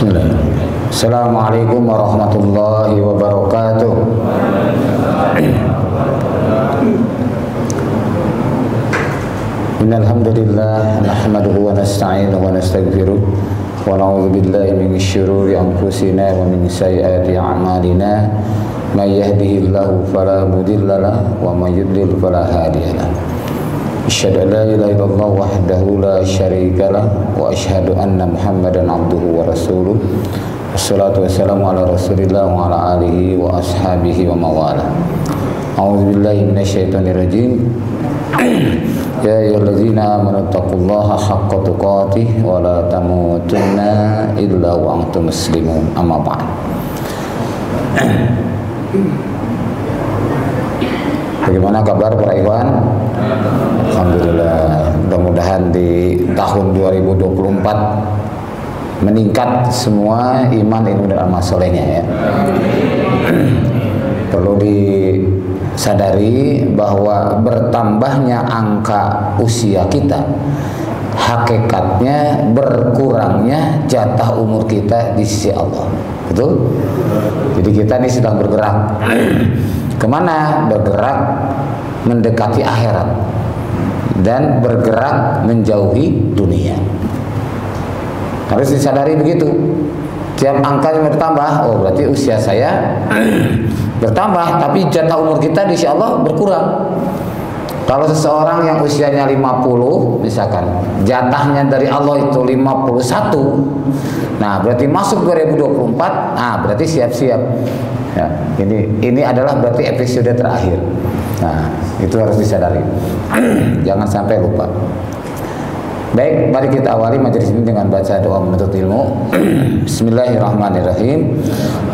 Bismillahirrahmanirrahim. Assalamualaikum warahmatullahi wabarakatuh. Innal hamdalillah nahmaduhu wa nasta'inuhu wa nastaghfiruh wa na'udzu billahi min syururi anfusina wa min sayyiati a'malina. May yahdihillahu fala mudilla lahu wa may yudlil fala hadiya lahu. Asyhadu an la ilaha illallah wahdahu la syarika lah wa asyhadu anna Muhammadan abduhu wa rasuluh. Wassalatu wassalamu ala Rasulillah wa ala alihi wa ashabihi wa mawala. A'udzu billahi minasyaitonir rajim. Ya ayyuhallazina amanu taqullaha haqqa tuqatih wa la tamutunna illa wa antum muslimun. Amma ba'd. Bagaimana kabar para ikhwan? Alhamdulillah, mudah-mudahan di tahun 2024 meningkat semua iman, ilmu dan amal solehnya ya. Perlu disadari bahwa bertambahnya angka usia kita hakikatnya berkurangnya jatah umur kita di sisi Allah. Betul? Jadi kita ini sedang bergerak. Kemana? Bergerak mendekati akhirat dan bergerak menjauhi dunia. Harus disadari begitu. Tiap angka yang bertambah, oh berarti usia saya bertambah, tapi jatah umur kita di sisi Allah berkurang. Kalau seseorang yang usianya 50 misalkan, jatahnya dari Allah itu 51. Nah, berarti masuk 2024, berarti siap-siap. Ya, ini adalah berarti episode terakhir. Nah, itu harus disadari. Jangan sampai lupa. Baik, mari kita awali majelis ini dengan baca doa menuntut ilmu. Bismillahirrahmanirrahim.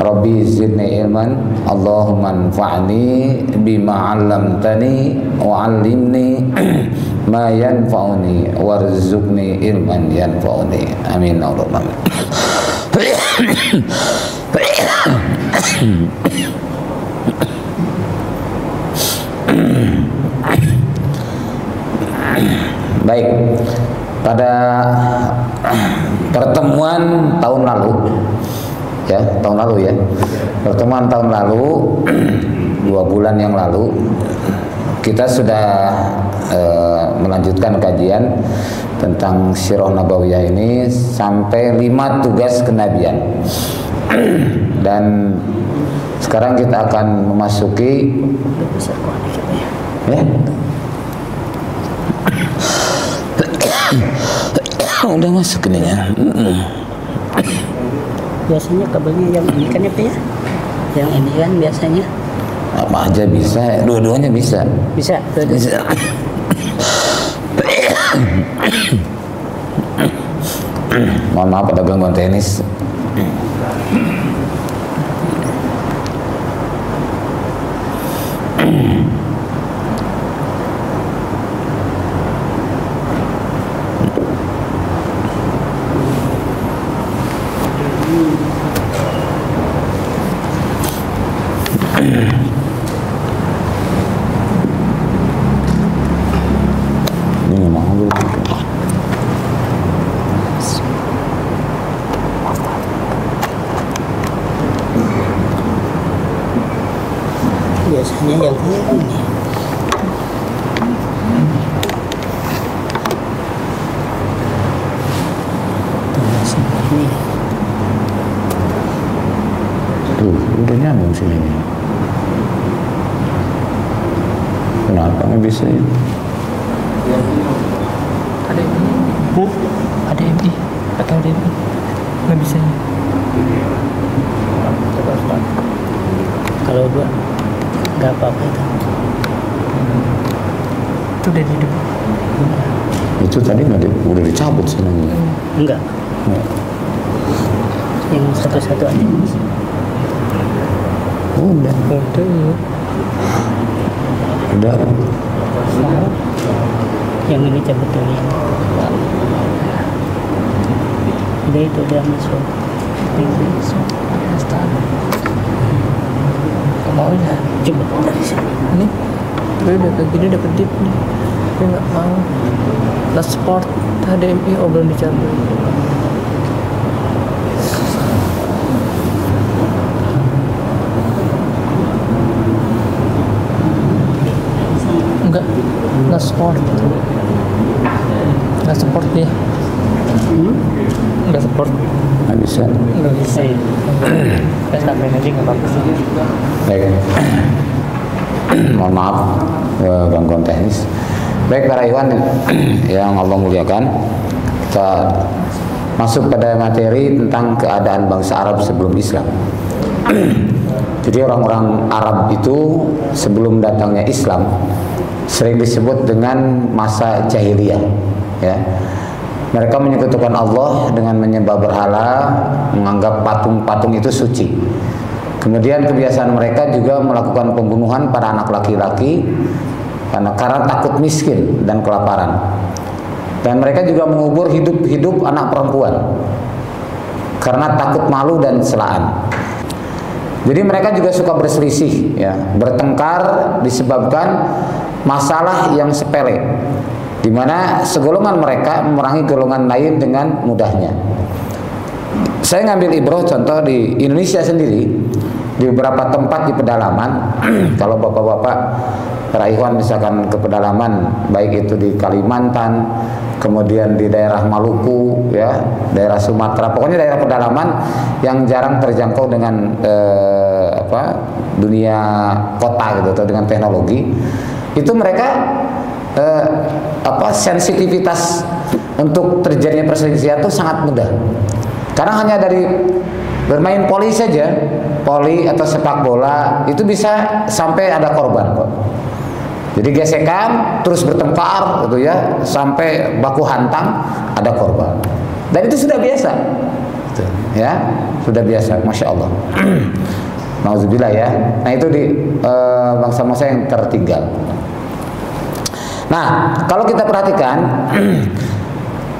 Rabbi zidni ilman, Allahumma anfa'ni bima 'allamtani wa 'allimni ma yanfa'uni warzuqni ilman yanfa'uni. Amin ya rabbal alamin. Baik, pada pertemuan tahun lalu ya, pertemuan tahun lalu 2 bulan yang lalu kita sudah melanjutkan kajian tentang Sirah Nabawiyah ini sampai 5 tugas kenabian. Dan sekarang kita akan memasuki ya. Udah masuk ini ya. Biasanya kabelnya yang ini kan ya Pak ya? Yang ini kan biasanya apa aja bisa, dua-duanya bisa. Bisa. Mohon maaf ada gangguan teknis. biasanya yang ini. Tuh, udah nyambung sini. Kenapa nggak bisa ya? Ada yang ini. Ada yang ini. Atau ada yang ini. Nggak bisa. Kalau dua nggak apa-apa itu. Itu udah di depan. Itu tadi udah dicabut sebenarnya. Enggak. Yang satu-satu aja. Udah. Udah. Yang ini cabut dulu. Udah itu udah masuk. Mau ya? Coba dari sini. Ini gue udah kayak gini dapet dip nih. Gue nggak mau. Last sport HDMI belum dicabut. Enggak support. Enggak support dia. Enggak support. Nggak bisa. Enggak bisa. Saya sampai nanti enggak bagus. Baik. Mohon maaf gangguan teknis. Baik para ikhwan yang Allah muliakan, kita masuk pada materi tentang keadaan bangsa Arab sebelum Islam. Jadi orang-orang Arab itu sebelum datangnya Islam sering disebut dengan masa jahiliyah, ya. Mereka menyekutukan Allah dengan menyembah berhala, menganggap patung-patung itu suci. Kemudian kebiasaan mereka juga melakukan pembunuhan pada anak laki-laki karena takut miskin dan kelaparan. Dan mereka juga mengubur hidup-hidup anak perempuan karena takut malu dan celaan. Jadi mereka juga suka berselisih, ya, bertengkar disebabkan masalah yang sepele, di mana segolongan mereka memerangi golongan lain dengan mudahnya. Saya ngambil ibrah contoh di Indonesia sendiri, di beberapa tempat di pedalaman. Kalau bapak-bapak para ikhwan misalkan ke pedalaman, baik itu di Kalimantan, kemudian di daerah Maluku, ya, daerah Sumatera, pokoknya daerah pedalaman yang jarang terjangkau dengan dunia kota gitu, atau dengan teknologi, itu mereka sensitivitas untuk terjadinya perselisihan itu sangat mudah. Karena hanya dari bermain poli saja, poli atau sepak bola itu bisa sampai ada korban kok. Jadi gesekan terus bertengkar gitu ya, sampai baku hantam, ada korban. Dan itu sudah biasa. Gitu, ya, sudah biasa, Masya Allah. Nauzubillah ya. Nah itu di bangsa-bangsa yang tertinggal. Nah, kalau kita perhatikan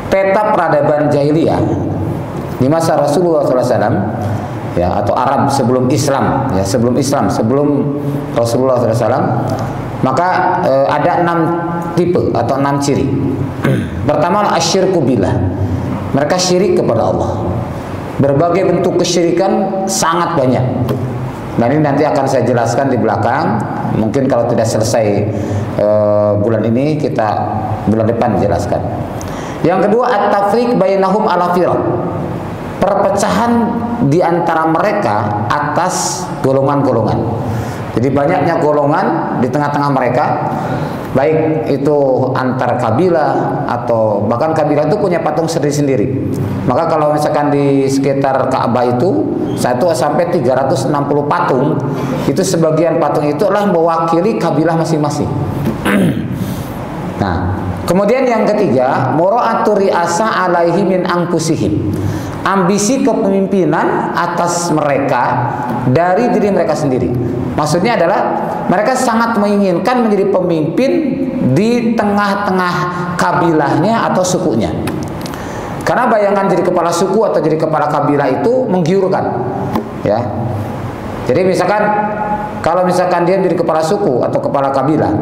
peta peradaban jahiliyah di masa Rasulullah SAW, ya, atau Arab sebelum Islam, ya, sebelum Rasulullah SAW, maka ada 6 tipe atau 6 ciri. Pertama, asyirku billah, mereka syirik kepada Allah. Berbagai bentuk kesyirikan sangat banyak. Nah ini nanti akan saya jelaskan di belakang. Mungkin kalau tidak selesai bulan ini, kita bulan depan jelaskan. Yang kedua, at-tafriq bainahum ala firaq, perpecahan di antara mereka atas golongan-golongan. Jadi banyaknya golongan di tengah-tengah mereka, baik itu antar kabilah atau bahkan kabilah itu punya patung sendiri-sendiri. Maka kalau misalkan di sekitar Ka'bah itu 1 sampai 360 patung, itu sebagian patung itu adalah mewakili kabilah masing-masing. Nah, kemudian yang ketiga, mura'atu ri'asa alaihi min anfusihim, ambisi kepemimpinan atas mereka dari diri mereka sendiri. Maksudnya adalah mereka sangat menginginkan menjadi pemimpin di tengah-tengah kabilahnya atau sukunya. Karena bayangan jadi kepala suku atau jadi kepala kabilah itu menggiurkan, ya. Jadi misalkan kalau misalkan dia menjadi kepala suku atau kepala kabilah,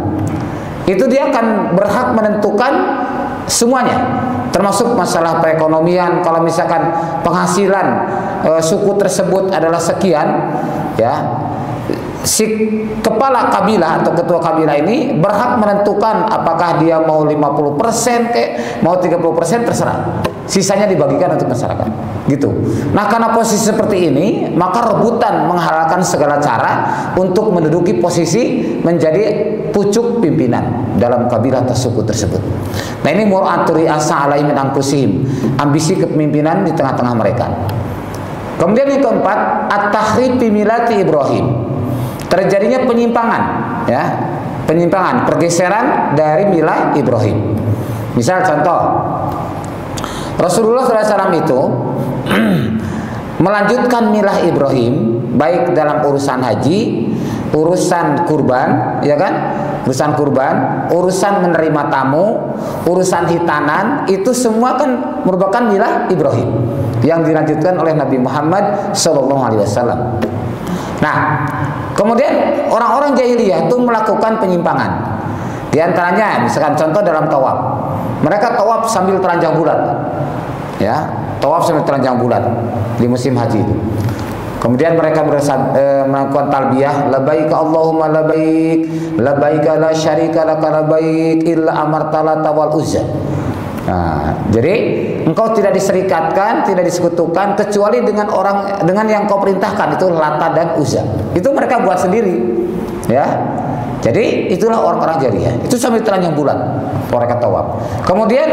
itu dia akan berhak menentukan semuanya, termasuk masalah perekonomian. Kalau misalkan penghasilan suku tersebut adalah sekian, ya, si kepala kabilah atau ketua kabilah ini berhak menentukan apakah dia mau 50% mau 30%, terserah. Sisanya dibagikan untuk masyarakat, gitu. Nah, karena posisi seperti ini, maka rebutan menghalalkan segala cara untuk menduduki posisi menjadi pucuk pimpinan dalam kabilah atau suku tersebut. Nah, ini mur'aturi asa alaihi min anfusihim, ambisi kepemimpinan di tengah-tengah mereka. Kemudian yang keempat, at-tahrib fi millati Ibrahim, terjadinya penyimpangan, ya, penyimpangan, pergeseran dari milah Ibrahim. Misal contoh, Rasulullah SAW itu melanjutkan milah Ibrahim, baik dalam urusan haji, urusan kurban, ya kan, urusan kurban, urusan menerima tamu, urusan hitanan, itu semua kan merupakan milah Ibrahim yang dilanjutkan oleh Nabi Muhammad SAW. Nah, kemudian orang-orang jahiliyah itu melakukan penyimpangan. Di antaranya, misalkan contoh dalam tawaf, mereka tawaf sambil telanjang bulat, ya, tawaf sambil telanjang bulat di musim haji itu. Kemudian mereka melakukan talbiyah, labbaik Allahumma labbaik, labbaik la syarika laka labbaik illa amarta lata wal uzza. Nah, jadi engkau tidak diserikatkan, tidak disekutukan kecuali dengan yang kau perintahkan, itu Lata dan Uzza. Itu mereka buat sendiri, ya. Jadi itulah orang-orang jahiliyah. Itu sambil telanjang bulan, mereka tawaf. Kemudian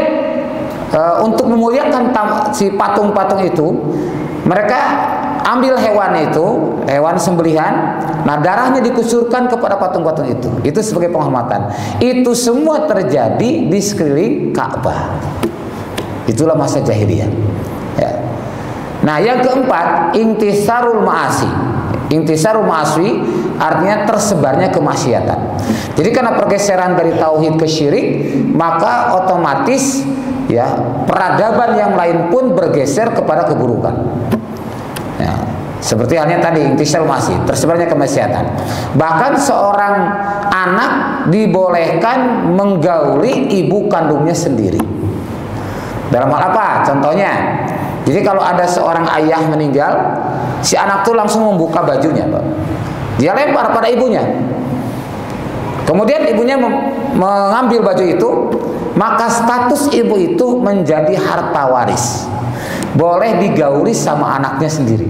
untuk memuliakan si patung-patung itu, mereka ambil hewan itu, hewan sembelihan, nah darahnya dikucurkan kepada patung-patung itu. Itu sebagai penghormatan. Itu semua terjadi di sekeliling Ka'bah. Itulah masa jahiliyah. Ya. Nah, yang keempat, intisarul ma'asi. Intisarul ma'asi artinya tersebarnya kemaksiatan. Jadi karena pergeseran dari tauhid ke syirik, maka otomatis ya peradaban yang lain pun bergeser kepada keburukan. Ya, seperti halnya tadi intisar masih tersebarnya kemaksiatan. Bahkan seorang anak dibolehkan menggauli ibu kandungnya sendiri. Dalam hal apa? Contohnya, jadi kalau ada seorang ayah meninggal, si anak tuh langsung membuka bajunya, Pak. Dia lempar pada ibunya. Kemudian ibunya mengambil baju itu, maka status ibu itu menjadi harta waris. Boleh digauli sama anaknya sendiri.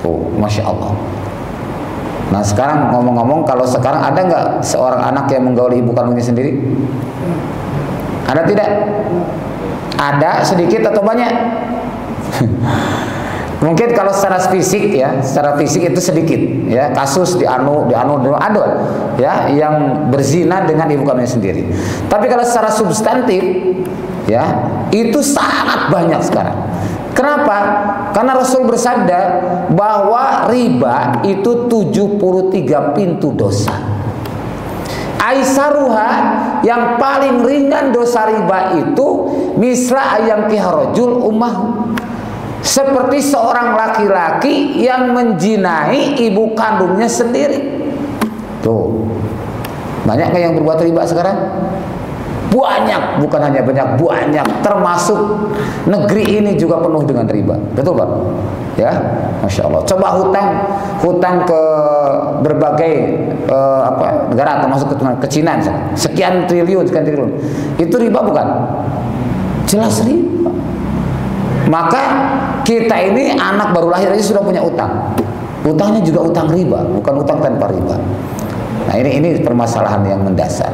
Oh, Masya Allah. Nah sekarang ngomong-ngomong, kalau sekarang ada nggak seorang anak yang menggauli ibu kandungnya sendiri? Ada tidak? Ada sedikit atau banyak? Mungkin kalau secara fisik ya, secara fisik itu sedikit ya, kasus di anu ada ya yang berzina dengan ibu kandungnya sendiri. Tapi kalau secara substantif ya, itu sangat banyak sekarang. Kenapa? Karena Rasul bersabda bahwa riba itu 73 pintu dosa. Aisaruha, yang paling ringan dosa riba itu misla ayam kiharojul ummah, seperti seorang laki-laki yang menjinai ibu kandungnya sendiri. Tuh, banyak nggak yang berbuat riba sekarang? Banyak, bukan hanya banyak, termasuk negeri ini juga penuh dengan riba. Betul Pak? Ya, Masya Allah. Coba hutang ke berbagai negara, termasuk ke Cina, sekian triliun. Itu riba bukan? Jelas riba. Maka kita ini anak baru lahir aja sudah punya utang. Utangnya juga utang riba, bukan utang tanpa riba. Nah ini permasalahan yang mendasar.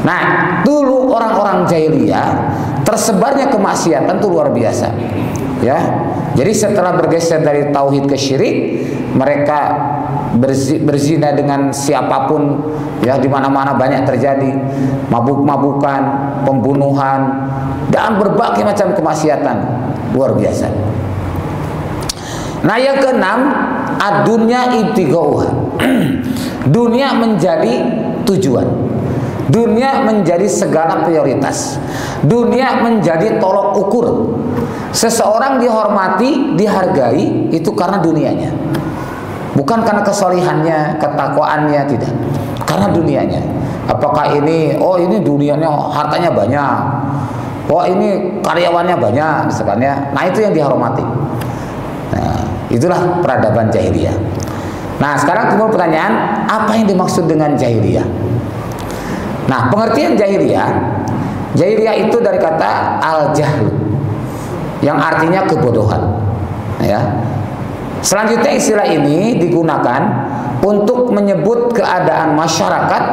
Nah, dulu orang-orang jahiliyah tersebarnya kemaksiatan itu luar biasa. Ya. Jadi setelah bergeser dari tauhid ke syirik, mereka berzina dengan siapapun, ya di mana-mana banyak terjadi, mabuk-mabukan, pembunuhan, dan berbagai macam kemaksiatan luar biasa. Nah, yang keenam, ad-dunya ibtighauha. Dunia menjadi tujuan. Dunia menjadi segala prioritas. Dunia menjadi tolok ukur. Seseorang dihormati, dihargai itu karena dunianya. Bukan karena kesolihannya, ketakwaannya, tidak. Karena dunianya. Apakah ini, oh ini dunianya hartanya banyak, oh ini karyawannya banyak, misalkan ya. Nah itu yang dihormati. Nah itulah peradaban jahiliyah. Nah sekarang timbul pertanyaan, apa yang dimaksud dengan jahiliyah? Nah, pengertian jahiliyah itu dari kata al-jahlu, yang artinya kebodohan. Ya. Selanjutnya istilah ini digunakan untuk menyebut keadaan masyarakat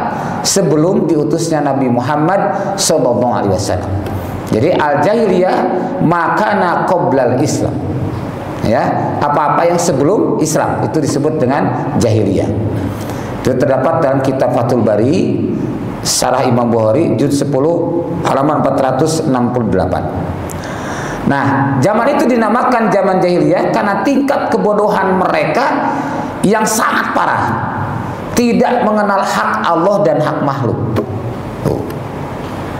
sebelum diutusnya Nabi Muhammad SAW. Jadi al-jahiliyah makana qoblal Islam. Ya, apa-apa yang sebelum Islam itu disebut dengan jahiliyah. Itu terdapat dalam kitab Fathul Bari Syarah Imam Bukhari juz 10 halaman 468. Nah, zaman itu dinamakan zaman jahiliyah karena tingkat kebodohan mereka yang sangat parah, tidak mengenal hak Allah dan hak makhluk.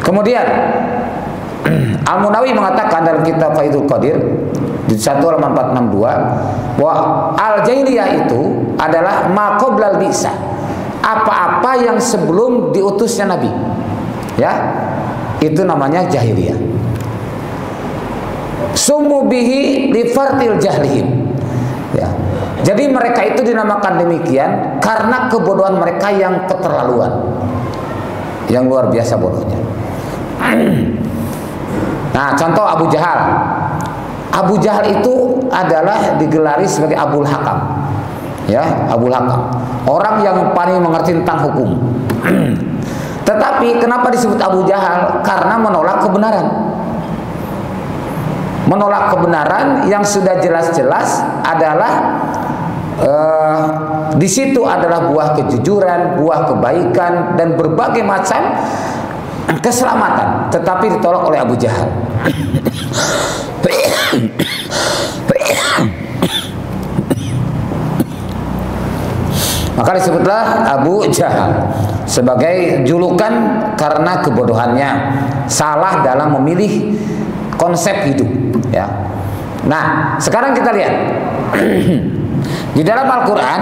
Kemudian Al-Munawi mengatakan dalam kitab Faidul Qadir di 1 halaman 462 bahwa al-jahiliyah itu adalah ma qoblal bi'sa, apa-apa yang sebelum diutusnya Nabi, ya itu namanya jahiliyah. Sumu bihi li fartil jahlihim, Ya. Jadi mereka itu dinamakan demikian karena kebodohan mereka yang keterlaluan, yang luar biasa bodohnya. Nah, contoh Abu Jahal. Abu Jahal itu adalah digelari sebagai Abul Hakam. Ya, Abul Hakam. Orang yang paling mengerti tentang hukum. Tetapi kenapa disebut Abu Jahal? Karena menolak kebenaran. Menolak kebenaran yang sudah jelas-jelas adalah di situ adalah buah kejujuran, buah kebaikan dan berbagai macam keselamatan, tetapi ditolak oleh Abu Jahal. Maka disebutlah Abu Jahal sebagai julukan karena kebodohannya, salah dalam memilih konsep hidup. Ya. Nah, sekarang kita lihat di dalam Al-Quran.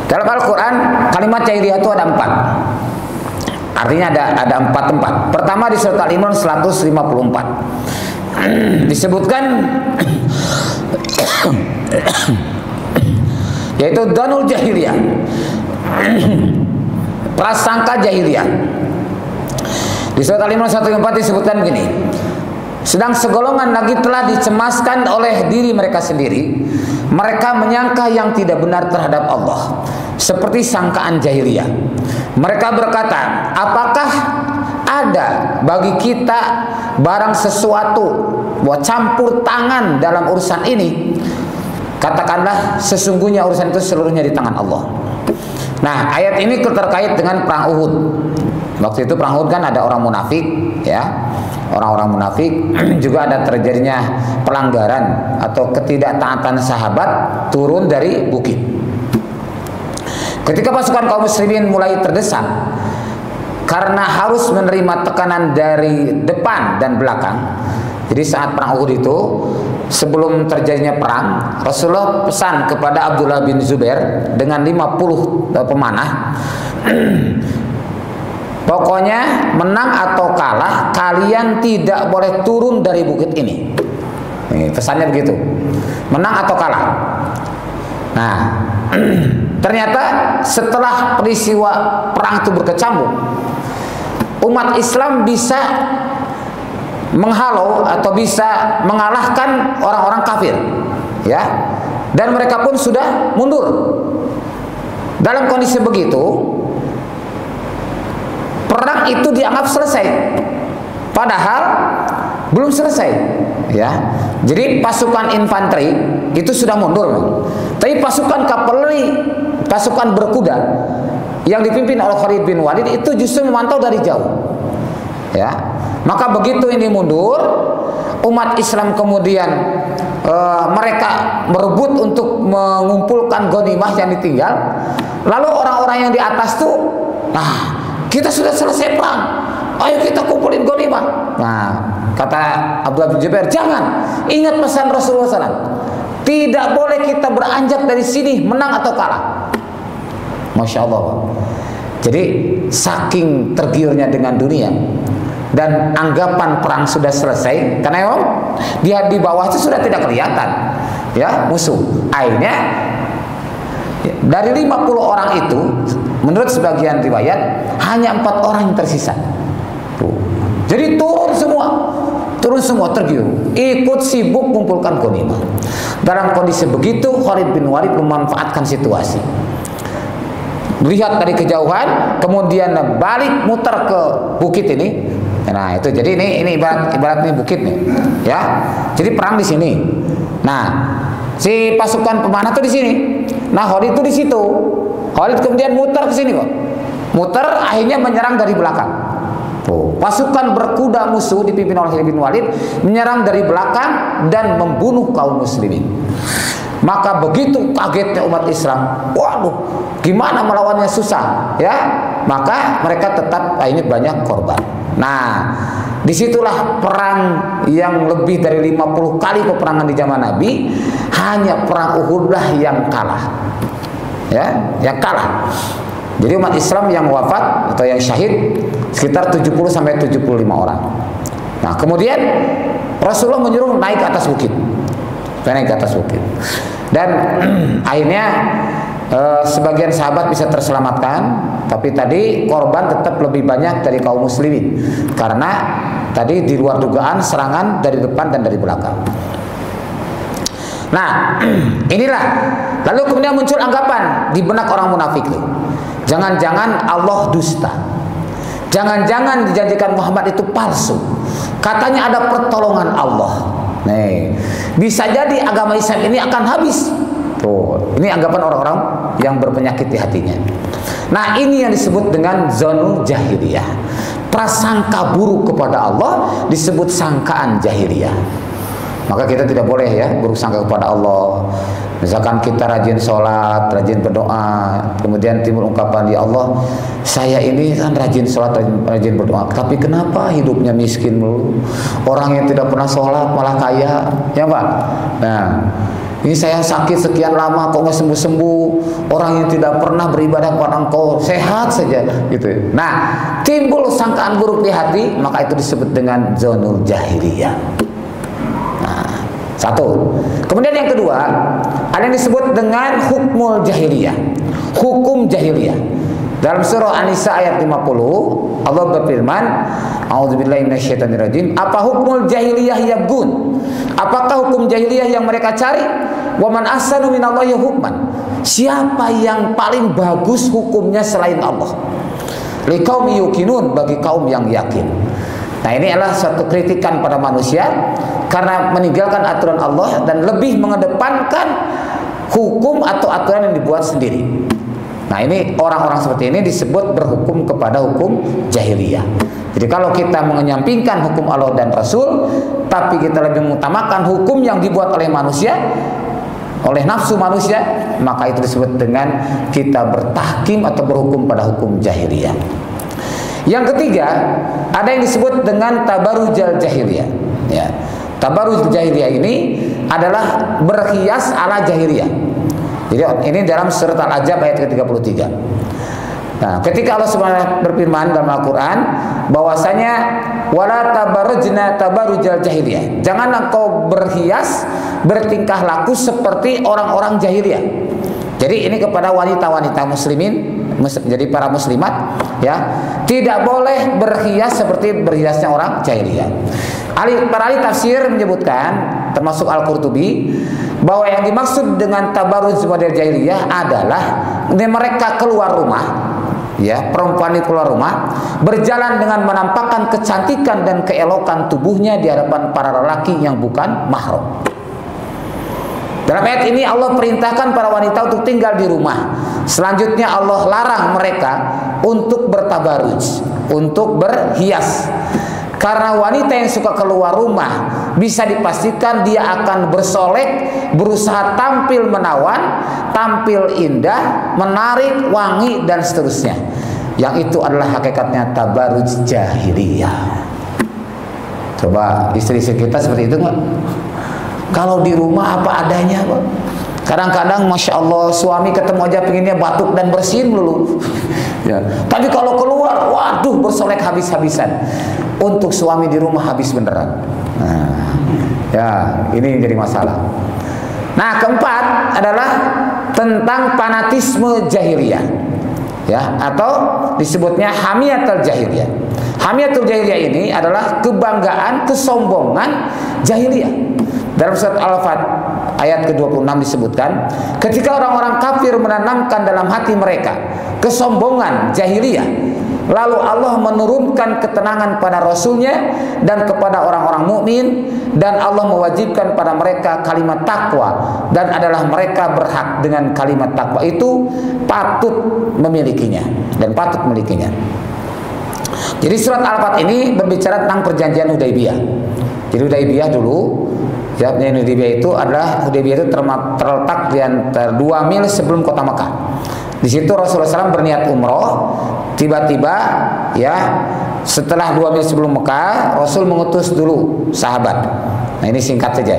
Dalam Al-Quran kalimat jahiliyah itu ada 4. Artinya ada 4 tempat. Pertama di surat Al-Imran 154 disebutkan yaitu danul jahiliyah, prasangka jahiliyah. Di surat Al-Imran 154 disebutkan begini: sedang segolongan lagi telah dicemaskan oleh diri mereka sendiri. Mereka menyangka yang tidak benar terhadap Allah, seperti sangkaan jahiliyah. Mereka berkata, apakah ada bagi kita barang sesuatu buat campur tangan dalam urusan ini? Katakanlah sesungguhnya urusan itu seluruhnya di tangan Allah. Nah, ayat ini terkait dengan perang Uhud. Waktu itu perang Uhud kan ada orang munafik, ya, orang-orang munafik. Juga ada terjadinya pelanggaran atau ketidaktaatan sahabat turun dari bukit. Ketika pasukan kaum muslimin mulai terdesak karena harus menerima tekanan dari depan dan belakang. Jadi saat perang Uhud itu, sebelum terjadinya perang, Rasulullah pesan kepada Abdullah bin Zubair dengan 50 pemanah, pokoknya menang atau kalah, kalian tidak boleh turun dari bukit ini. Pesannya begitu, menang atau kalah. Nah, ternyata setelah peristiwa perang itu berkecamuk, umat Islam bisa menghalau atau bisa mengalahkan orang-orang kafir, ya, dan mereka pun sudah mundur. Dalam kondisi begitu, perang itu dianggap selesai, padahal belum selesai, ya. Jadi pasukan infanteri itu sudah mundur, tapi pasukan kavaleri, pasukan berkuda yang dipimpin oleh Khalid bin Walid itu justru memantau dari jauh, ya. Maka begitu ini mundur, umat Islam kemudian mereka berebut untuk mengumpulkan ghanimah yang ditinggal. Lalu orang-orang yang di atas tuh, nah, kita sudah selesai perang, ayo kita kumpulin ghanimah. Nah, kata Abdullah bin Zubair, jangan, ingat pesan Rasulullah SAW, tidak boleh kita beranjak dari sini menang atau kalah. Masya Allah. Jadi saking tergiurnya dengan dunia dan anggapan perang sudah selesai, karena dia di bawah itu sudah tidak kelihatan, ya, musuh. Akhirnya dari 50 orang itu, menurut sebagian riwayat hanya 4 orang yang tersisa. Jadi turun semua tergiur, ikut sibuk mengumpulkan ghanimah. Dalam kondisi begitu, Khalid bin Walid memanfaatkan situasi. Lihat dari kejauhan, kemudian balik muter ke bukit ini. Nah, itu jadi ini ibarat ini bukit nih, ya. Jadi perang di sini. Nah, si pasukan pemanah tuh di sini. Nah, Khalid itu di situ. Khalid kemudian muter ke sini kok. Muter akhirnya menyerang dari belakang. Pasukan berkuda musuh dipimpin oleh Khalid bin Walid menyerang dari belakang dan membunuh kaum muslimin. Maka begitu kagetnya umat Islam, waduh, gimana melawannya, susah, ya. Maka mereka tetap ini banyak korban. Nah, disitulah perang yang lebih dari 50 kali peperangan di zaman Nabi, hanya perang Uhud lah yang kalah, ya, yang kalah. Jadi umat Islam yang wafat atau yang syahid sekitar 70 sampai 75 orang. Nah, kemudian Rasulullah menyuruh naik ke atas bukit. Naik ke atas bukit. Dan akhirnya sebagian sahabat bisa terselamatkan, tapi tadi korban tetap lebih banyak dari kaum muslimin karena tadi di luar dugaan serangan dari depan dan dari belakang. Nah, inilah. Lalu kemudian muncul anggapan di benak orang munafik. Jangan-jangan Allah dusta. Jangan-jangan dijanjikan Muhammad itu palsu. Katanya ada pertolongan Allah. Nih, bisa jadi agama Islam ini akan habis. Tuh, ini anggapan orang-orang yang berpenyakit di hatinya. Nah, ini yang disebut dengan zonul jahiliyah. Prasangka buruk kepada Allah disebut sangkaan jahiliyah. Maka kita tidak boleh ya buruk sangka kepada Allah. Misalkan kita rajin sholat, rajin berdoa, kemudian timbul ungkapan, ya Allah, saya ini kan rajin sholat, rajin berdoa, tapi kenapa hidupnya miskin melulu? Orang yang tidak pernah sholat malah kaya, ya Pak? Nah, ini saya sakit sekian lama kok nggak sembuh-sembuh. Orang yang tidak pernah beribadah kepada Engkau sehat saja, gitu. Nah, timbul sangkaan buruk di hati, maka itu disebut dengan zonul jahiliyah. Satu. Kemudian yang kedua, ada yang disebut dengan hukmul jahiliyah. Hukum jahiliyah. Dalam surah An-Nisa ayat 50, Allah berfirman, A'udzubillahi minasyaitonirrajim. Apa hukmul jahiliyah yabgun? Apakah hukum jahiliyah yang mereka cari? Wa man ahsanu minallahi hukman. Siapa yang paling bagus hukumnya selain Allah? Liqaumi yuqinun, bagi kaum yang yakin. Nah, ini adalah suatu kritikan pada manusia karena meninggalkan aturan Allah dan lebih mengedepankan hukum atau aturan yang dibuat sendiri. Nah, ini orang-orang seperti ini disebut berhukum kepada hukum jahiliyah. Jadi kalau kita menyampingkan hukum Allah dan Rasul, tapi kita lebih mengutamakan hukum yang dibuat oleh manusia, oleh nafsu manusia, maka itu disebut dengan kita bertahkim atau berhukum pada hukum jahiliyah. Yang ketiga, ada yang disebut dengan tabarrujal jahiliyah. Ya. Tabarruj jahiliyah ini adalah berhias ala jahiliyah. Jadi ini dalam surat Al-Ahzab ayat ke-33. Nah, ketika Allah Subhanahu berfirman dalam Al-Qur'an bahwasanya wala tabarrujna tabarrujal jahiliyah. Jangan engkau berhias, bertingkah laku seperti orang-orang jahiliyah. Jadi ini kepada wanita-wanita muslimin, jadi para muslimat, ya, tidak boleh berhias seperti berhiasnya orang jahiliyah. Para ahli tafsir menyebutkan, termasuk Al-Qurtubi, bahwa yang dimaksud dengan tabarruj model jahiliyah adalah mereka keluar rumah, ya, perempuan itu keluar rumah, berjalan dengan menampakkan kecantikan dan keelokan tubuhnya di hadapan para lelaki yang bukan mahram. Dalam ayat ini Allah perintahkan para wanita untuk tinggal di rumah. Selanjutnya Allah larang mereka untuk bertabarruj, untuk berhias. Karena wanita yang suka keluar rumah bisa dipastikan dia akan bersolek, berusaha tampil menawan, tampil indah, menarik, wangi, dan seterusnya. Yang itu adalah hakikatnya tabarruj jahiliyah. Coba istri-istri kita seperti itu nggak? Kalau di rumah apa adanya, Pak. Kadang-kadang Masya Allah suami ketemu aja pengennya batuk dan bersihin dulu. Ya. Tapi kalau keluar, waduh, bersolek habis-habisan. Untuk suami di rumah habis beneran. Nah, ya, ini jadi masalah. Nah, keempat adalah tentang fanatisme jahiliyah, ya, atau disebutnya hamiyatul jahiliyah. Hamiyatul jahiliyah ini adalah kebanggaan, kesombongan jahiliyah. Dalam surat Al-Fat ayat ke-26 disebutkan, ketika orang-orang kafir menanamkan dalam hati mereka kesombongan jahiliyah, lalu Allah menurunkan ketenangan pada Rasulnya dan kepada orang-orang mukmin, dan Allah mewajibkan pada mereka kalimat takwa, dan adalah mereka berhak dengan kalimat takwa itu patut memilikinya dan patut memilikinya. Jadi surat Al-Fat ini berbicara tentang perjanjian Hudaybiyah. Jadi Hudaybiyah dulu, ya, Hudaybiyah itu adalah terletak di antara 2 mil sebelum kota Mekah. Di situ Rasulullah SAW berniat umroh. Tiba-tiba, ya, setelah 2 mil sebelum Mekah, Rasul mengutus dulu sahabat. Nah, ini singkat saja.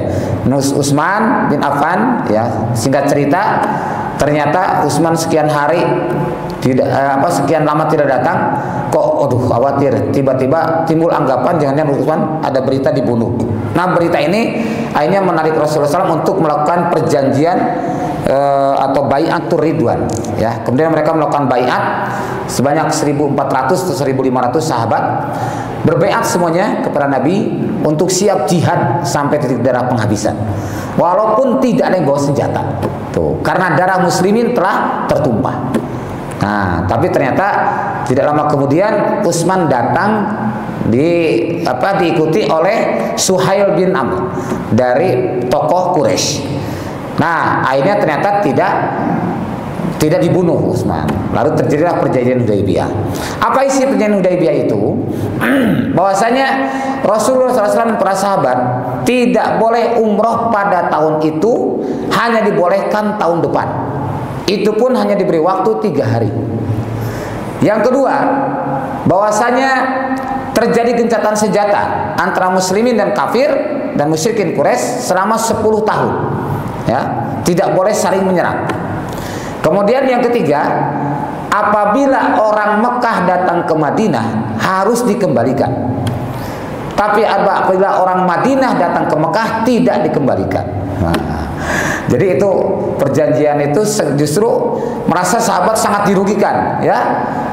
Utsman bin Affan, ya, singkat cerita, ternyata Utsman sekian hari sekian lama tidak datang, kok aduh khawatir, tiba-tiba timbul anggapan jangan-jangan Utsman ada berita dibunuh. Nah, berita ini akhirnya menarik Rasulullah SAW untuk melakukan perjanjian atau bai'atur ridwan, ya. Kemudian mereka melakukan bai'at sebanyak 1.400 atau 1.500 sahabat berbai'at semuanya kepada Nabi untuk siap jihad sampai titik darah penghabisan, walaupun tidak ada yang bawa senjata tuh, karena darah muslimin telah tertumpah. Nah, tapi ternyata tidak lama kemudian Utsman datang diikuti oleh Suhail bin Amr dari tokoh Quraisy. Nah, akhirnya ternyata tidak dibunuh Utsman. Lalu terjadilah perjanjian Hudaybiyah. Apa isi perjanjian Hudaybiyah itu? Bahwasanya Rasulullah SAW dan para sahabat tidak boleh umroh pada tahun itu, hanya dibolehkan tahun depan. Itu pun hanya diberi waktu 3 hari. Yang kedua, bahwasanya terjadi gencatan senjata antara muslimin dan kafir dan musyrikin Quraisy selama 10 tahun. Ya, tidak boleh saling menyerang. Kemudian yang ketiga, apabila orang Mekah datang ke Madinah harus dikembalikan. Tapi apabila orang Madinah datang ke Mekah tidak dikembalikan. Nah, jadi itu perjanjian itu justru merasa sahabat sangat dirugikan, ya.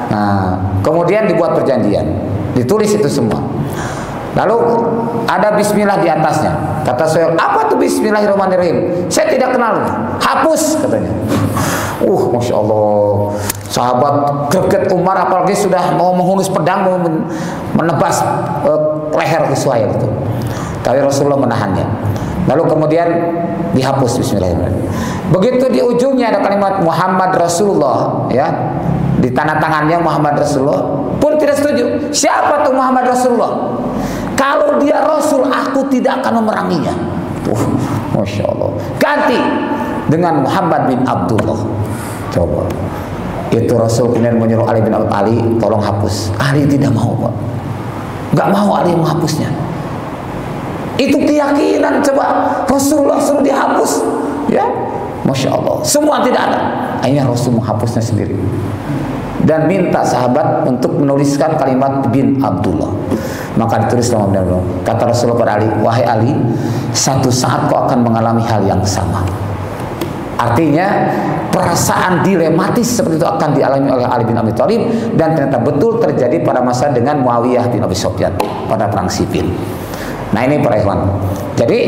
Nah, kemudian dibuat perjanjian, ditulis itu semua. Lalu ada bismillah di atasnya. Kata Suhail, apa tuh bismillahirrahmanirrahim? Saya tidak kenal. Hapus katanya. Masya Allah. Sahabat greget Umar, apalagi sudah mau menghunus pedang, mau menebas leher Suhail itu. Tapi Rasulullah menahannya. Lalu kemudian dihapus bismillahirrahmanirrahim. Begitu di ujungnya ada kalimat Muhammad Rasulullah, ya. Di tanda tangannya Muhammad Rasulullah pun tidak setuju. Siapa tuh Muhammad Rasulullah? Kalau dia Rasul, aku tidak akan memeranginya. Masya Allah. Ganti dengan Muhammad bin Abdullah. Coba. Itu Rasul kemudian menyuruh Ali bin Abi Thalib, tolong hapus. Ali tidak mau, Pak. Gak mau Ali menghapusnya. Itu keyakinan, coba Rasulullah suruh dihapus, ya. Masya Allah. Semua tidak ada. Akhirnya Rasul menghapusnya sendiri dan minta sahabat untuk menuliskan kalimat bin Abdullah. Maka ditulis dalam benar-benar. Kata Rasulullah pada Ali, wahai Ali, satu saat kau akan mengalami hal yang sama. Artinya perasaan dilematis seperti itu akan dialami oleh Ali bin Abi Thalib, dan ternyata betul terjadi pada masa dengan Muawiyah bin Abi Sufyan pada perang Siffin. Nah, ini para ikhwan. Jadi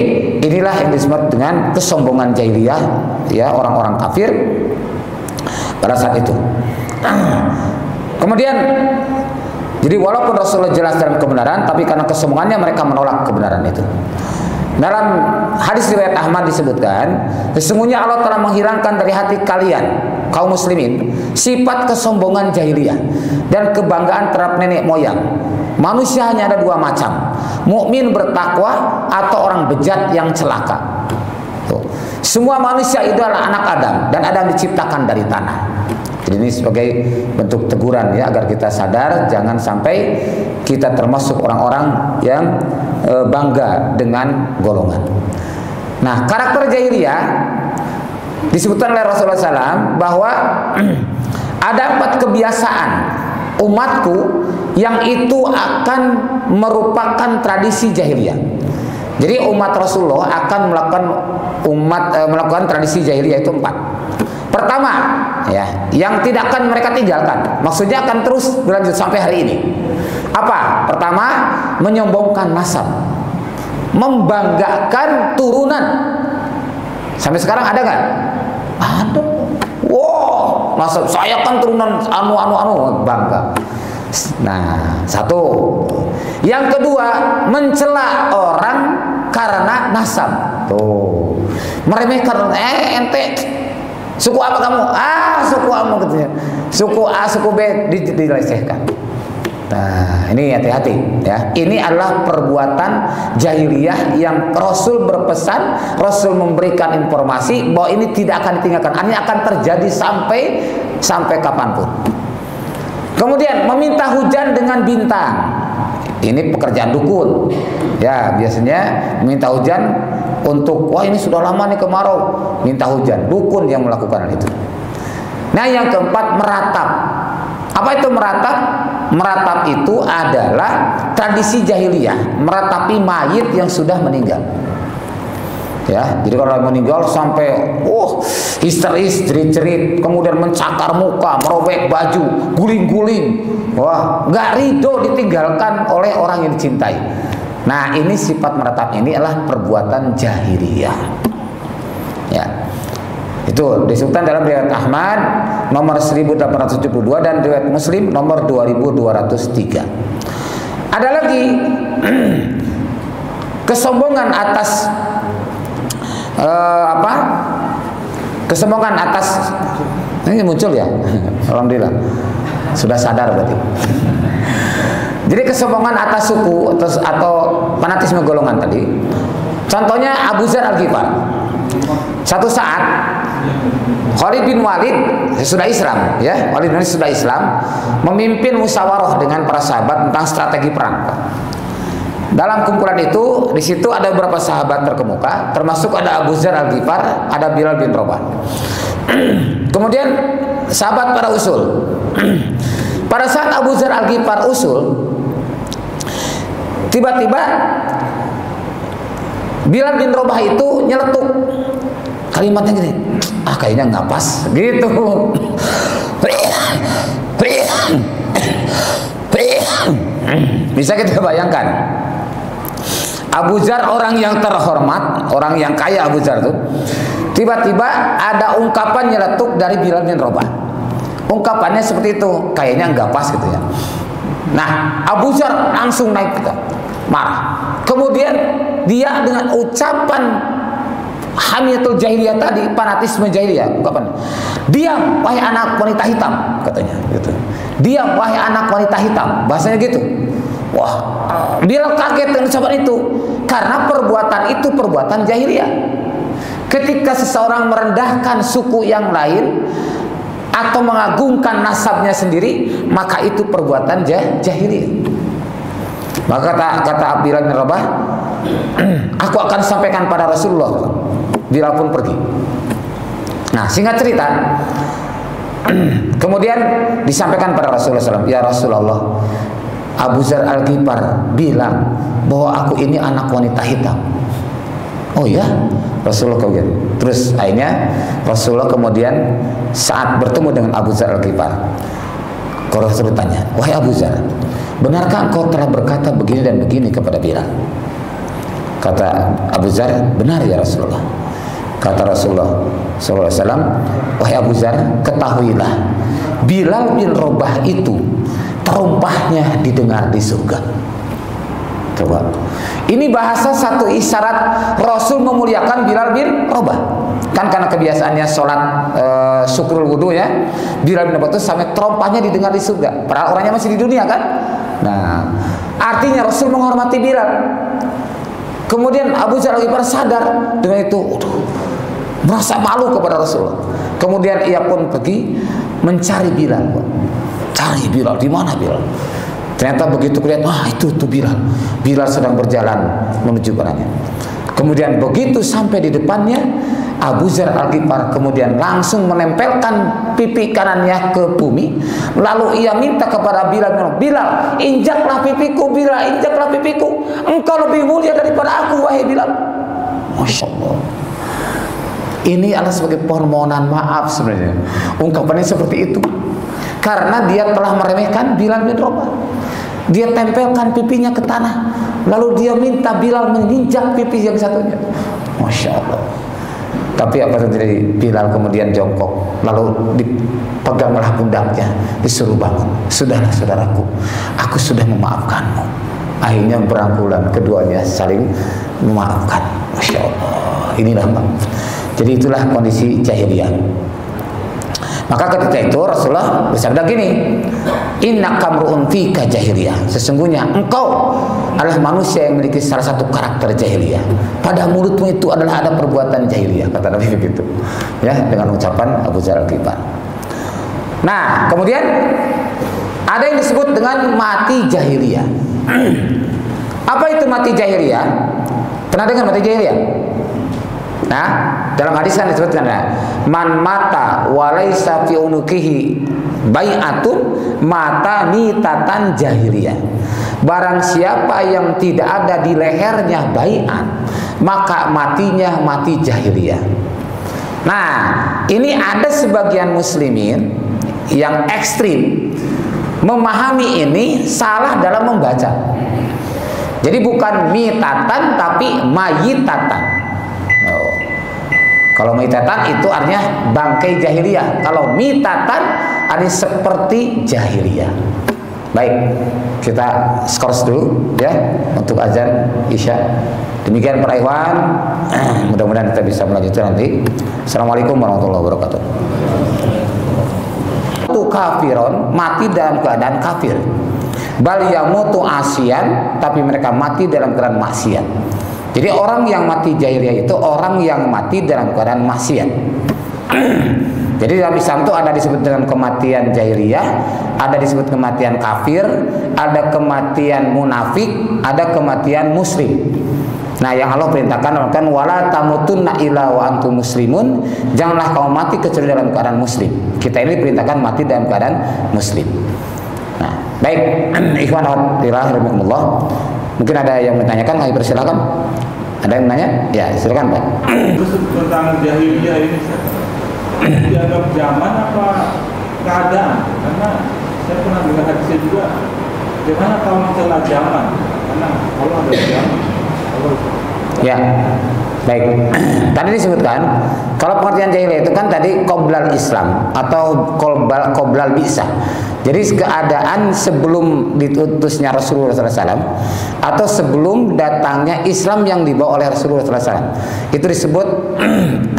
inilah yang disebut dengan kesombongan jahiliyah, ya, orang-orang kafir pada saat itu. Kemudian, jadi walaupun Rasulullah jelas dalam kebenaran, tapi karena kesombongannya mereka menolak kebenaran itu. Dalam hadis riwayat Ahmad disebutkan, sesungguhnya Allah telah menghilangkan dari hati kalian kaum muslimin sifat kesombongan jahiliyah dan kebanggaan terhadap nenek moyang. Manusia hanya ada 2 macam, mukmin bertakwa atau orang bejat yang celaka. Tuh. Semua manusia itu adalah anak Adam, dan Adam diciptakan dari tanah. Jadi ini sebagai bentuk teguran, ya, agar kita sadar jangan sampai kita termasuk orang-orang yang bangga dengan golongan. Nah, karakter jahiliyah disebutkan oleh Rasulullah SAW bahwa ada 4 kebiasaan umatku yang itu akan merupakan tradisi jahiliyah. Jadi umat Rasulullah akan melakukan tradisi jahiliyah itu 4. Pertama, ya, yang tidak akan mereka tinggalkan, maksudnya akan terus berlanjut sampai hari ini. Apa? Pertama, menyombongkan nasab, membanggakan turunan. Sampai sekarang ada nggak? Ada. Wow, nasab saya kan turunan anu bangga. Nah, satu. Yang kedua, mencela orang karena nasab. Tuh, meremehkan. Ente suku apa kamu? Suku kamu katanya. Suku A, suku B dilecehkan. Nah, ini hati-hati, ya. Ini adalah perbuatan jahiliyah yang Rasul berpesan, Rasul memberikan informasi bahwa ini tidak akan ditinggalkan. Ini akan terjadi sampai kapanpun. Kemudian meminta hujan dengan bintang. Ini pekerjaan dukun. Ya, biasanya meminta hujan untuk, wah ini sudah lama nih kemarau, minta hujan. Dukun yang melakukan itu. Nah, yang keempat, meratap. Apa itu meratap? Meratap itu adalah tradisi jahiliyah, meratapi mayit yang sudah meninggal. Ya, jadi kalau meninggal sampai histeris, jerit-jerit, kemudian mencakar muka, merobek baju, guling-guling. Wah, nggak ridho ditinggalkan oleh orang yang dicintai. Nah, ini sifat meratap ini adalah perbuatan jahiliyah. Ya. Itu disebutkan dalam riwayat Ahmad nomor 1872 dan riwayat Muslim nomor 2203. Ada lagi kesombongan atas kesombongan atas ini muncul ya. Alhamdulillah. Sudah sadar berarti. Jadi kesombongan atas suku atau fanatisme golongan tadi. Contohnya Abu Dzar Al-Ghifar. Satu saat Khalid bin Walid sudah Islam, ya. Khalid bin Walid sudah Islam, memimpin musyawarah dengan para sahabat tentang strategi perang. Dalam kumpulan itu, di situ ada beberapa sahabat terkemuka, termasuk ada Abu Dzar Al-Ghifar, ada Bilal bin Rabah. Kemudian sahabat pada usul. Pada saat Abu Dzar Al-Ghifar usul, tiba-tiba Bilal bin Rabah itu nyeletuk. Kalimatnya gini, kayaknya nggak pas, gitu. Bisa kita bayangkan, Abu Dzar orang yang terhormat, orang yang kaya Abu Dzar itu, tiba-tiba ada ungkapan nyeletuk dari Bilal bin Rabah. Ungkapannya seperti itu, kayaknya nggak pas gitu ya. Nah, Abu Dzar langsung naik gitu, marah. Kemudian dia dengan ucapan hamiyatul jahiliyah tadi, fanatisme jahiliyah, ungkapan, diam wahai anak wanita hitam, katanya gitu. Diam wahai anak wanita hitam, bahasanya gitu. Wah, Bilal kaget dengan ucapan itu, karena perbuatan itu perbuatan jahiliyah. Ketika seseorang merendahkan suku yang lain atau mengagungkan nasabnya sendiri, maka itu perbuatan jahiliyah. Maka kata Abdullah bin Rabah, aku akan sampaikan pada Rasulullah. Bilal pun pergi. Nah, singkat cerita, kemudian disampaikan pada Rasulullah SAW, ya Rasulullah, Abu Dzar Al-Ghifar bilang bahwa aku ini anak wanita hitam. Oh ya, Rasulullah kemudian. Terus akhirnya Rasulullah kemudian saat bertemu dengan Abu Dzar Al-Ghifar, Rasulullah tanya, wahai Abu Dzar, benarkah engkau telah berkata begini dan begini kepada Bilal? Kata Abu Dzar, benar ya Rasulullah. Kata Rasulullah SAW, wahai Abu Dzar, ketahuilah, Bilal bin Rabah itu terumpahnya didengar di surga. Coba, ini bahasa satu isyarat Rasul memuliakan Bilal bin Rabah. Kan karena kebiasaannya sholat syukrul wudu ya, Bilal bin Rabah itu sampai terumpahnya didengar di surga. Padahal orangnya masih di dunia kan. Nah, artinya Rasul menghormati Bilal. Kemudian Abu Dzar Al-Ghifar sadar dengan itu, merasa malu kepada Rasulullah. Kemudian ia pun pergi mencari Bilal. Cari Bilal, di mana Bilal? Ternyata begitu kelihatan, itu Bilal. Bilal sedang berjalan menuju kepadanya. Kemudian begitu sampai di depannya, Abu Dzar Al-Ghifar kemudian langsung menempelkan pipi kanannya ke bumi. Lalu ia minta kepada Bilal, Bilal, injaklah pipiku, Bilal, injaklah pipiku. Engkau lebih mulia daripada aku, wahai Bilal. Masya Allah. Ini adalah sebagai permohonan maaf sebenarnya. Ungkapannya seperti itu, karena dia telah meremehkan Bilal bin Rabah. Dia tempelkan pipinya ke tanah, lalu dia minta Bilal menginjak pipi yang satunya. Masya Allah. Tapi apa yang terjadi? Bilal kemudian jongkok, lalu dipeganglah pundaknya, disuruh bangun. Sudahlah saudaraku, aku sudah memaafkanmu. Akhirnya berangkulan, keduanya saling memaafkan. Masya Allah. Inilah Bang. Jadi itulah kondisi jahiliyah. Maka ketika itu Rasulullah bersabda gini, innaka mru'un fika jahiliyah. Sesungguhnya engkau adalah manusia yang memiliki salah satu karakter jahiliyah. Pada mulutmu itu adalah ada perbuatan jahiliyah, kata Nabi begitu. Ya, dengan ucapan Abu Dzar Al-Ghifar. Nah, kemudian ada yang disebut dengan mati jahiliyah. Apa itu mati jahiliyah? Pernah dengar mati jahiliyah? Nah, dalam hadis kan disebutkan man mata walaysa fi unukihi bai'atun mata mitatan jahiliyah. Barang siapa yang tidak ada di lehernya bai'at, maka matinya mati jahiliyah. Nah, ini ada sebagian muslimin yang ekstrim memahami ini salah dalam membaca. Jadi bukan mitatan tapi mayitatan. Oh. Kalau mitatan itu artinya bangkai jahiliyah. Kalau mitatan artinya seperti jahiliyah. Baik, kita skors dulu ya untuk azan Isya. Demikian para ikhwan, mudah-mudahan kita bisa melanjutkan nanti. Assalamualaikum warahmatullahi wabarakatuh. Itu kafiron, mati dalam keadaan kafir. Bal yamutu asian, tapi mereka mati dalam keadaan maksiat. Jadi orang yang mati jahiliyah itu orang yang mati dalam keadaan maksiat. Jadi dalam Islam itu ada disebut dengan kematian jahiliyah, ada disebut kematian kafir, ada kematian munafik, ada kematian muslim. Nah, yang Allah perintahkan kan wala tamutunna illa wa antum muslimun, janganlah kamu mati kecuali dalam keadaan muslim. Kita ini perintahkan mati dalam keadaan muslim. Nah, baik, ikhwan rahimakumullah. Mungkin ada yang menanyakan, kami persilakan. Ada yang menanya? Ya, silakan, Pak. Tentang jahiliyah ini dianggap zaman apa keadaan? Karena saya pernah dengar hadisnya juga. Gimana kalau mencela zaman? Karena kalau ada zaman, ya, baik. Tadi disebutkan kalau pengertian jahiliyah itu kan tadi qoblal Islam atau qoblal bi'sah. Jadi keadaan sebelum diutusnya Rasulullah SAW atau sebelum datangnya Islam yang dibawa oleh Rasulullah SAW, itu disebut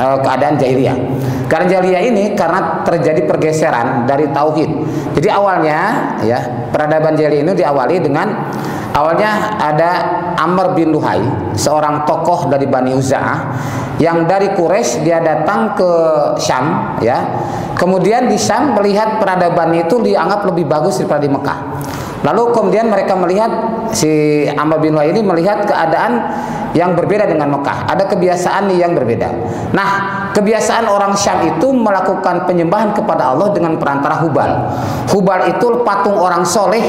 keadaan jahiliyah. Keadaan jahiliyah ini karena terjadi pergeseran dari tauhid. Jadi awalnya ya peradaban jahiliyah ini diawali dengan awalnya ada Amr bin Luhai, seorang tokoh dari Bani Uza'ah yang dari Quraisy, dia datang ke Syam ya. Kemudian di Syam melihat peradaban itu dianggap lebih bagus daripada di Mekah. Lalu kemudian mereka melihat, si Amr bin Luhai ini melihat keadaan yang berbeda dengan Mekah. Ada kebiasaan yang berbeda. Nah, kebiasaan orang Syam itu melakukan penyembahan kepada Allah dengan perantara hubal. Hubal itu patung orang soleh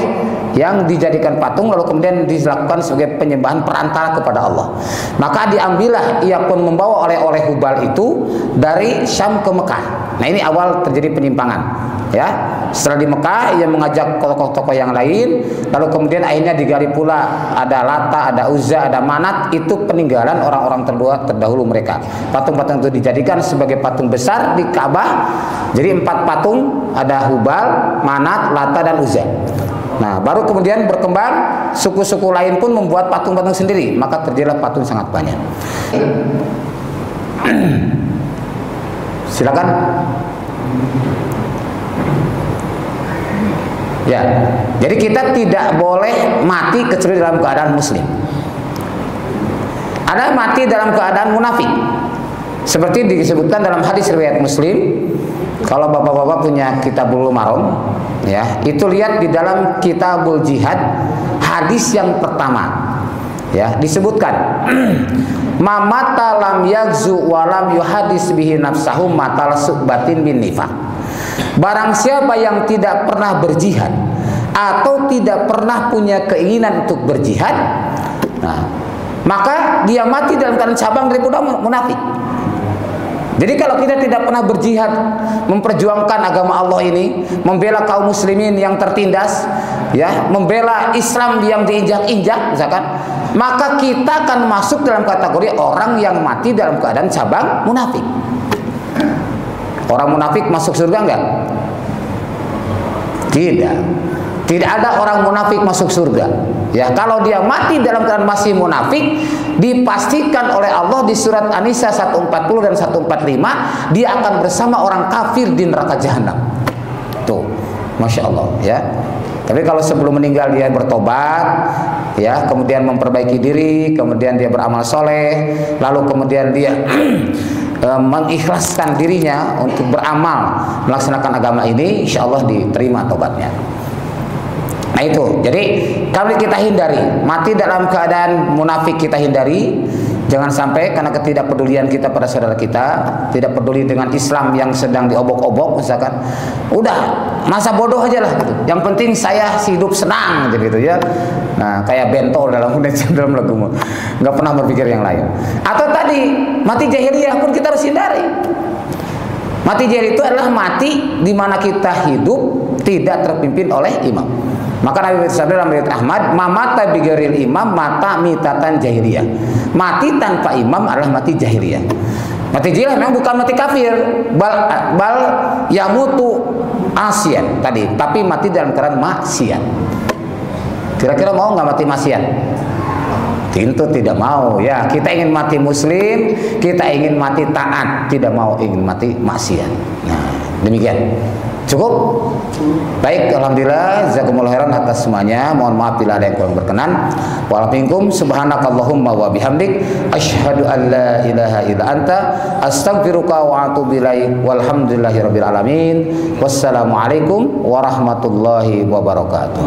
yang dijadikan patung, lalu kemudian dilakukan sebagai penyembahan perantara kepada Allah. Maka diambillah, ia pun membawa oleh-oleh hubal itu dari Syam ke Mekah. Nah, ini awal terjadi penyimpangan. Ya, setelah di Mekah ia mengajak tokoh-tokoh yang lain, lalu kemudian akhirnya digali pula ada Lata, ada Uzza, ada Manat. Itu peninggalan orang-orang terdahulu mereka. Patung-patung itu dijadikan sebagai patung besar di Ka'bah. Jadi 4 patung, ada Hubal, Manat, Lata, dan Uzza. Nah, baru kemudian berkembang, suku-suku lain pun membuat patung-patung sendiri, maka terjadilah patung sangat banyak. Silakan. Ya, jadi kita tidak boleh mati kecuali dalam keadaan muslim. Ada mati dalam keadaan munafik, seperti disebutkan dalam hadis riwayat Muslim. Kalau bapak-bapak punya Kitabul Maram, ya, itu lihat di dalam Kitabul Jihad hadis yang pertama, ya, disebutkan mamata lam yagzu walam yuhadis bihi nafsahu matal subatin bin nifaq. Barang siapa yang tidak pernah berjihad atau tidak pernah punya keinginan untuk berjihad, nah, maka dia mati dalam keadaan cabang dari munafik. Jadi kalau kita tidak pernah berjihad, memperjuangkan agama Allah ini, membela kaum muslimin yang tertindas, ya, membela Islam yang diinjak-injak misalkan, maka kita akan masuk dalam kategori orang yang mati dalam keadaan cabang munafik. Orang munafik masuk surga enggak? Tidak. Tidak ada orang munafik masuk surga. Ya, kalau dia mati dalam keadaan masih munafik, dipastikan oleh Allah di surat An-Nisa 140 dan 145, dia akan bersama orang kafir di neraka jahanam. Tuh, Masya Allah, ya. Tapi kalau sebelum meninggal dia bertobat, ya, kemudian memperbaiki diri, kemudian dia beramal soleh, lalu kemudian dia mengikhlaskan dirinya untuk beramal melaksanakan agama ini, insya Allah diterima tobatnya. Nah itu, jadi kalau kita hindari mati dalam keadaan munafik, kita hindari, Jangan sampai karena ketidakpedulian kita pada saudara kita, tidak peduli dengan Islam yang sedang diobok-obok misalkan, udah masa bodoh aja lah gitu. Yang penting saya hidup senang gitu ya. Nah, kayak bentol dalam lagumu, nggak pernah berpikir yang lain. Atau tadi mati jahiliyah pun kita harus hindari. Mati jahiliyah itu adalah mati di mana kita hidup tidak terpimpin oleh imam. Maka Nabi bersabda dalam riwayat Ahmad, "Mamata bighairil imam mata mitatan jahiliyah." Mati tanpa imam adalah mati jahiliyah. Mati jahiliyah memang bukan mati kafir, bal yamutu asyan tadi, tapi mati dalam keadaan maksiat. Kira-kira mau nggak mati maksiat? Tentu tidak mau ya. Kita ingin mati muslim, kita ingin mati taat, tidak mau ingin mati maksiat. Nah, demikian. Cukup? Baik, alhamdulillah, jazakumullah khairan atas semuanya. Mohon maaf bila ada yang kurang berkenan. Wa'alaikum subhanakallahumma wa bihamdik asyhadu an la ilaha illa anta astaghfiruka wa atubu ilaik. Walhamdulillahirabbil alamin. Wassalamualaikum warahmatullahi wabarakatuh.